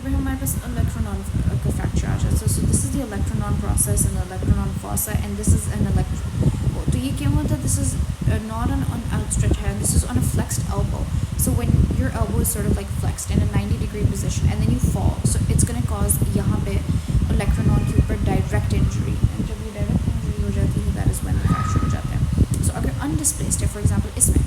फिर हमारे पास इलेक्ट्रोन का फ्रैक्चर आ जाता है. So this is the electron process and electron fossa and this is an electro. तो ये क्या होता है, this is not on outstretched hand, this is on a flexed elbow. So when your elbow is sort of like flexed in a 90-degree position and then you fall, so it's going to cause यहाँ पे electron के ऊपर direct injury. And जब ये direct injury हो जाती है, that is when the fracture हो जाता है. So अगर undisplaced है, for example इसमें,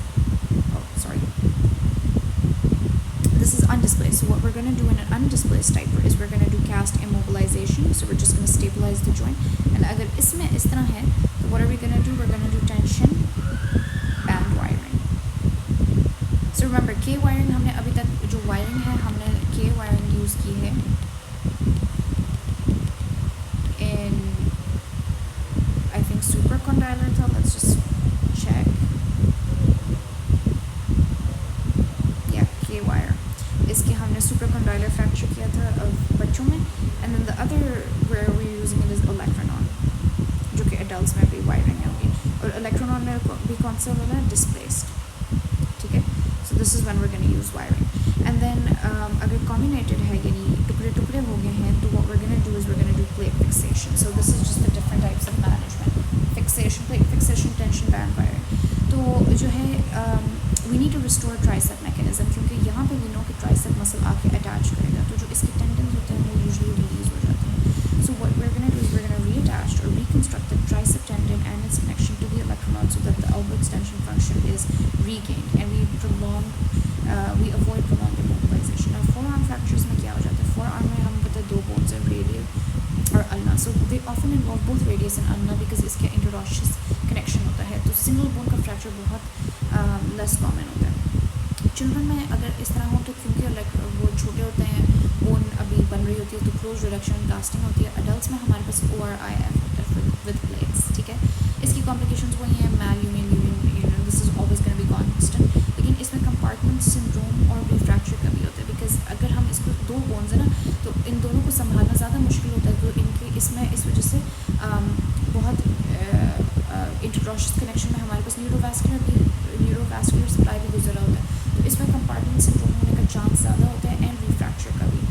this is undisplaced. So what we're going to do in an undisplaced type is we're going to do cast immobilization. So we're just going to stabilize the joint. And अगर इसमें इस तरह है, so what are we going to do? We're going to do tension band wiring. So remember K wiring हमने अभी तक जो wiring है हमने K wiring use की है in I think supercondylar था. Let's just check. Yeah, K wire. इसके हमने supercondylar fracture किया था बच्चों में. And then the other where we're using it is electronon, जो कि adults में भी wiring होगी. और electronon में भी कौन सा वाला है, displaced. ठीक है. So this is when we're going to use wiring. And then अगर comminuted है यानी टुकड़े टुकड़े हो गए हैं, तो what we're going to do is we're going to do plate fixation. So this is just the different types of management. Fixation, plate fixation, tension band wiring. तो जो है we need to restore tricep mechanism, क्योंकि यहाँ पे we know कि tricep muscle आके attach करेगा, तो जो इसके tendons होते हैं वो usually release हो जाते हैं. So what we're going to do is we're going to reattach or reconstruct the tricep tendon and its connection to the electron so that the elbow extension function is regained and we avoid prolonged immobilization. Now forearm fractures में क्या हो जाता है, forearm में हम पता है दो bones हैं, radial और ulna. So they often involve both radius and ulna because इसके interosseous connection होता है. तो single bone का fracture बहुत less common होता है. Children में अगर इस तरह हो तो क्योंकि वो छोटे होते हैं, bone अभी बन रही होती है, तो close reduction casting होती है. Adults में हमारे पास ORIF होता है with plates. ठीक है. इसकी complications वही हैं, malunion, this is always going to be constant. लेकिन इसमें compartment syndrome और refracture का भी होता है because अगर हम इसको दो bones है ना, तो इन दोनों को संभालना ज़्यादा मुश्किल होता है. तो इनके इसमें इस वजह से बहुत interosseous connection में हमारे पास न्यूरोवास्कुलर सप्लाई भी गुजरा होता है. तो इसमें कंपार्टमेंट सिंड्रोम होने का चांस ज़्यादा होता है एंड रिफ्रैक्चर का भी.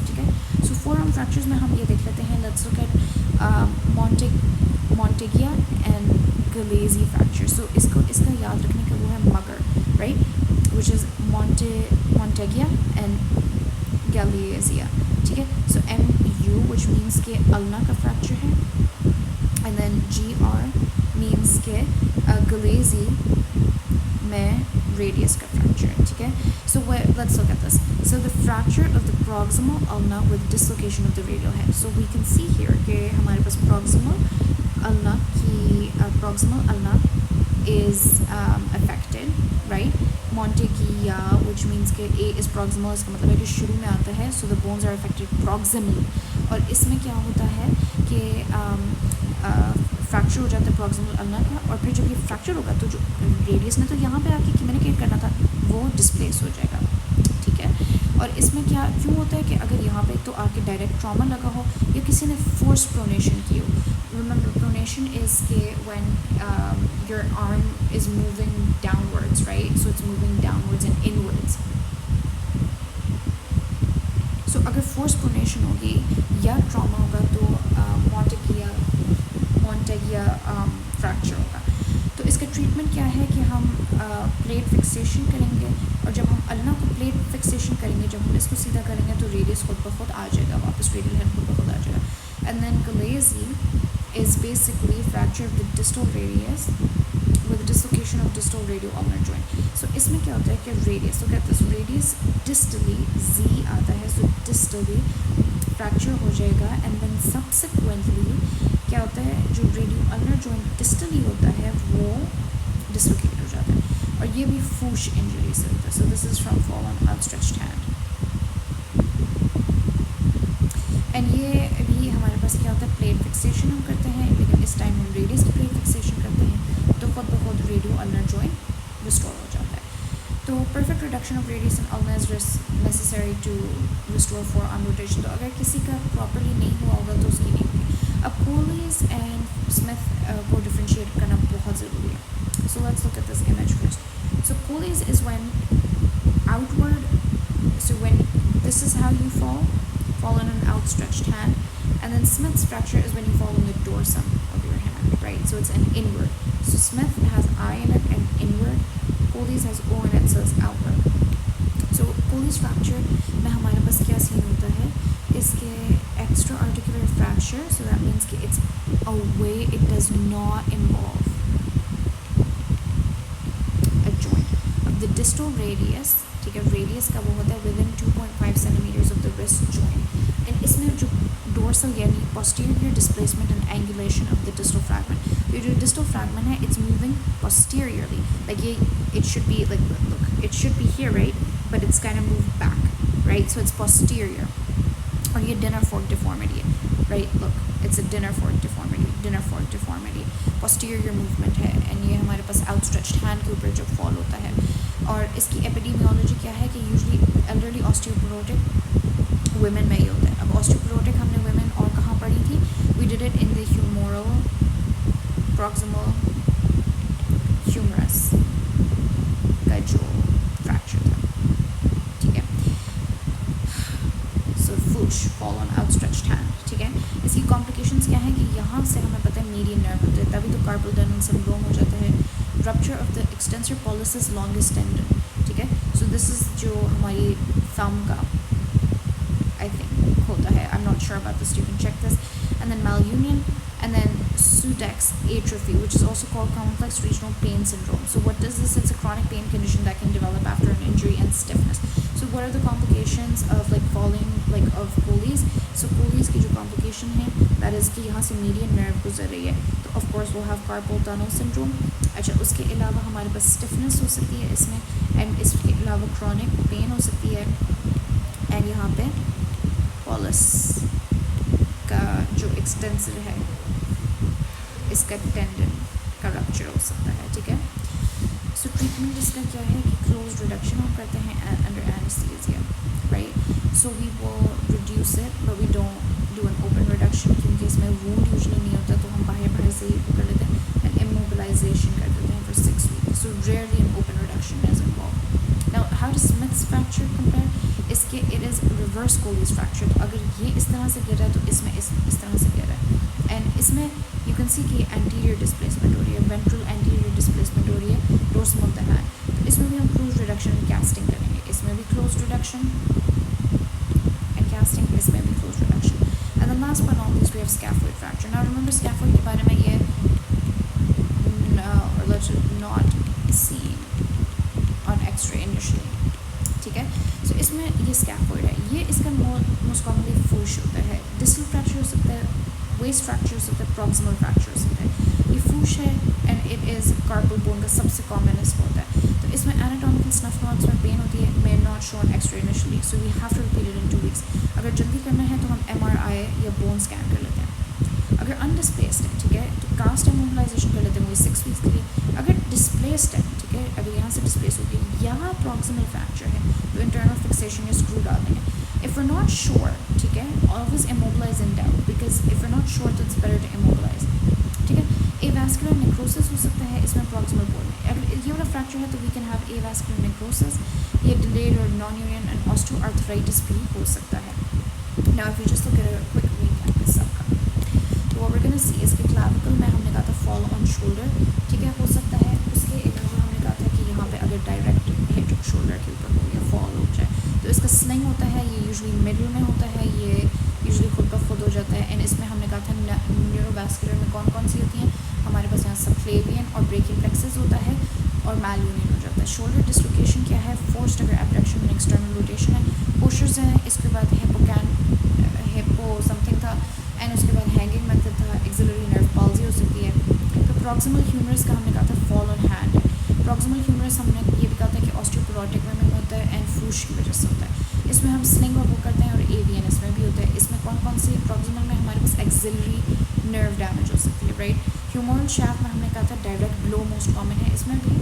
ठीक है. सो फोरआर्म फ्रैक्चर्स में हम ये देख लेते हैं. Let's look eight Monteggia and Galeazzi fracture. So इसका याद रखने का वो है मगर, right? Which is Monteggia and Galeazzi. ठीक है. So MU which means के ulna का fracture है, and then GR means के Galeazzi में radius का fracture है. ठीक है. So let's look at this. So the fracture of the proximal ulna with dislocation of the radial head. So we can see here कि हमारे पास proximal ulna is affected, right? Monteggia which means कि A is proximal, इसका मतलब है कि शुरू में आता है. So the bones are affected proximally. और इसमें क्या होता है कि फ्रैक्चर हो जाता है proximal ulna का, और फिर जब ये फ्रैक्चर होगा तो जो रेडियस ने तो यहाँ पे आके कम्युनिकेट करना था वो डिस्प्लेस हो जाएगा. ठीक है. और इसमें क्या क्यों होता है कि अगर यहाँ पे तो आके डायरेक्ट ट्रॉमा लगा हो या किसी ने फोर्स प्रोनेशन की हो. Remember pronation is when your arm is moving downwards, right? So it's moving downwards and inwards. So अगर force pronation होगी या trauma होगा तो Monteggia fracture होगा. तो इसका ट्रीटमेंट क्या है कि हम प्लेट फिक्सेशन करेंगे, और जब हम अल्ना को प्लेट फिक्सेशन करेंगे, जब हम इसको सीधा करेंगे तो रेडियस खुद ब खुद आ जाएगा वापस, रेडियल हेड खुद ब खुद आ जाएगा. And then Galeazzi is basically fracture of the distal radius with dislocation of distal radio-ulnar joint. So इसमें क्या होता है कि radius, so get this, radius distally Z आता है, so distally fracture हो जाएगा, and then subsequently क्या होता है जो radio-ulnar joint distally होता है वो dislocate हो जाता है, और ये भी Fuchs injury से होता है. So this is from fall on outstretched hand. And ये भी हमारे पास क्या होता है प्लेट फिक्सेशन हम करते हैं, लेकिन इस टाइम हम रेडियस की प्लेट फिक्सेशन करते हैं तो खुद ब खुद रेडियो-अल्नर जॉइंट रिस्टोर हो जाता है. तो perfect reduction of radius and ulna is necessary to restore forearm rotation. तो अगर किसी का प्रॉपर्ली नहीं हुआ होगा तो उसकी नहीं होगी. अब कोलीज एंड स्मिथ को डिफ्रेंशिएट करना बहुत ज़रूरी है. So let's look at this image first. So Colles is when outward, so when this is how you fall fall on an outstretched hand. And then Smith's fracture is when you fall on the dorsum of your hand, right? So it's an inward. So Smith has I in it and inward. Coley's has O in it, so it's outward. So Coley's fracture में हमारे पास क्या scene होता है, इसके extra articular fracture, so that means कि it's away, it does not involve a joint of the distal radius. ठीक है, radius का वो होता है within 2.5 centimeters of the wrist joint. And इसमें जो dorsal यानी posterior displacement and angulation of the distal fragment. तो जो distal fragment है, it's moving posteriorly. Like it should be like, look, it should be here, right? But it's kind of moved back, right? So it's posterior. और ये dinner fork deformity है, right? Look, it's a dinner fork deformity. Posterior movement है, and ये हमारे पास outstretched hand के ऊपर जब fall होता है. और इसकी epidemiology क्या है कि usually elderly osteoporotic women में ही होता है. अब osteoporotic हमने women और कहाँ पढ़ी थी? We did it in the humeral proximal humerus का जो fracture था, ठीक है. So foosh, fall on outstretched hand, ठीक है. इसकी complications क्या है कि यहाँ से हमें पता है median nerve होते हैं, तभी तो carpal tunnel syndrome हो जाता है. Rupture of the extensor pollicis longus tendon, ठीक है. So this is जो हमारी thumb का I think होता है. I'm not sure about this, you can check this. And then malunion, and then Sudeck's atrophy, which is also called complex regional pain syndrome. So what does this? It's a chronic pain condition that can develop after an injury and stiffness. So what are the complications of like falling, like of Coley's? So Coley's की जो complication है, that is कि यहाँ से median nerve गुजर रही है, तो of course we'll have carpal tunnel syndrome. अच्छा, उसके अलावा हमारे पास stiffness हो सकती है इसमें, and इसके अलावा chronic pain हो सकती है, and यहाँ पे pollice का जो extensor है, इसका टेंडन का रप्चर हो सकता है, ठीक है. सो ट्रीटमेंट इसका क्या है कि क्लोज रिडक्शन हम करते हैं under anaesthesia, right. So we will reduce it, but we don't do an open reduction, क्योंकि इसमें वूंड यूजुअली नहीं होता, तो हम बाहर से ही कर लेते हैं, एंड इमोबिलाइजेशन कर देते हैं for 6 weeks. So rarely N open reduction is involve. Now how does Smiths fracture compare? इसके इट इज़ रिवर्स कोलीज फ्रैक्चर. तो अगर ये इस तरह से गिर रहा है तो इसमें इस तरह से गिर रहा है, एंड इसमें यू कैन सी कि एंटीरियर डिस्प्लेसमेंट हो रही है, वेंट्रल एंटीरियर डिस्प्लेसमेंट हो रही है, डोर्सम ऑफ द हैंड. तो इसमें भी हम क्लोज रिडक्शन एंड कैस्टिंग करेंगे. इसमें भी क्लोज रिडक्शन एंड कैस्टिंग, इसमें भी close reduction. And the last but not least we have scaphoid fracture. Now remember scaphoid के बारे में ये not seen on X-ray initially, ठीक है. सो इसमें ये स्कैफोइड है, ये इसका मोस्ट कॉमनली फूश होता है. डिस्टल फ्रैक्चर हो सकता है, वेस्ट फ्रैक्चर हो सकता है, प्रॉक्सिमल फ्रैक्चर हो सकता है. ये फूश है and it is carpal bone का सबसे कॉमनेस्ट होता है. तो इसमें एनाटॉमिकल स्नफ नॉट्स में पेन होती है, may not show on X-ray initially, so we have to repeat it in 2 weeks. अगर जल्दी करना है तो हम MRI या बोन स्कैन कर लेते हैं. अगर अनडिस्प्लेस्ड है, ठीक है, तो कास्ट इमोबिलाइजेशन कर लेते हैं वही 6 वीक्स के लिए. अगर डिस्प्लेस्ड है, ठीक है, अगर यहाँ से डिस्प्लेस होती है, यहाँ प्रॉक्सिमल फ्रैक्चर है, तो इंटरनल फिक्सेशन या स्क्रू डाल देंगे. If we're not sure, ठीक है, always immobilize in doubt, because if we're not sure, तो it's better to immobilize, ठीक है. Avascular necrosis हो सकता है इसमें proximal bone में. अगर ये वाला fracture है तो we can have avascular necrosis, ये delayed or non-union and osteoarthritis भी हो सकता है. Now if you just look at a quick recap इस सब का, तो what we're gonna see इसके clavicle में हमने कहा था fall on shoulder, ठीक है, हो सकता है. उसके अलावा हमने कहा था कि यहाँ पे अगर direct hit shoulder के ऊपर हो या fall हो जाए, तो इसका स्लिंग होता है, ये यूजुअली मिडल में होता है, ये यूजुअली खुद ब खुद हो जाता है. एंड इसमें हमने कहा था न्यूरोवैस्कुलर में कौन कौन सी होती हैं हमारे पास, यहाँ सबक्लेवियन और ब्रेकिंग प्लेक्सस होता है, और मैलयूनियन हो जाता है. शोल्डर डिस्लोकेशन क्या है? फोर्स्ड अगर एब्डक्शन एंड एक्सटर्नल रोटेशन है. पुशर्स हैं, इसके बाद हिप्पो समथिंग था, एंड उसके बाद हैंगिंग मेथड था. एक्सिलरी नर्व पॉल्जी हो सकती है. तो प्रॉक्सिमल ह्यूमरस का हमने कहा था फॉल ऑन हैंड है. प्रॉक्सिमल ह्यूमरस हमने ये भी कहा था कि ऑस्टियोपोरोटिक में होता है एंड फूश की वजह से होता है. इसमें हम स्लिंग और वो करते हैं, और एवियन इसमें भी होता है. इसमें कौन कौन सी प्रॉक्सिमल में हमारे पास एक्सिलरी नर्व डैमेज हो सकती है, राइट. ह्यूमरल शाफ्ट में हमने कहा था डायरेक्ट ब्लो मोस्ट कॉमन है, इसमें भी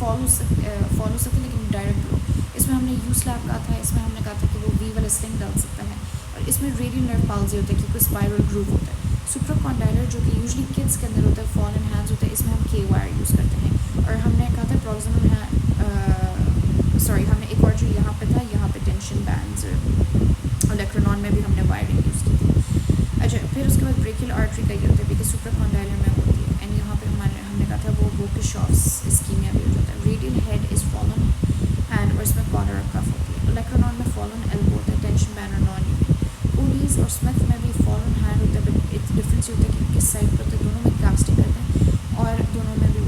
फॉल हो सकती है, लेकिन डायरेक्ट ब्लो. इसमें हमने यू स्लैप कहा था, इसमें हमने कहा था कि वो वी वाला स्लिंग डाल सकता है. और इसमें रेडियल नर्व पाल्जी होता है क्योंकि स्पाइरल ग्रूव होता है. सुप्राकॉन्डाइलर जो कि यूजुअली किड्स के अंदर होता है, फॉल इन हैंड्स होता है, इसमें हम के वायर यूज़ करते हैं. और हमने कहा था प्रॉक्सिमल हमने एक और जो यहाँ पे था, यहाँ पे टेंशन बैंड्स और इलेक्ट्रोनॉन में भी हमने अफ्रीका ये होता है बिकॉज सुप्राकॉन्डाइलर में होती है। एंड यहाँ पे हमने कहा था वो वोकेशॉफ्स इस्कीमिया भी हो जाता है। Radial head is fallen and और इसमें कॉलर और कफ होती है। ओलेक्रानॉन में फॉलन एल्बो होता है, टेंशन बैन और नॉन यूनियन। ओलीज और स्मिथ में भी फॉलन हैंड होता है, बट इट्स डिफरेंस ये होता है कि किस साइड पर होता है। दोनों में कास्टिंग करते हैं और दोनों में भी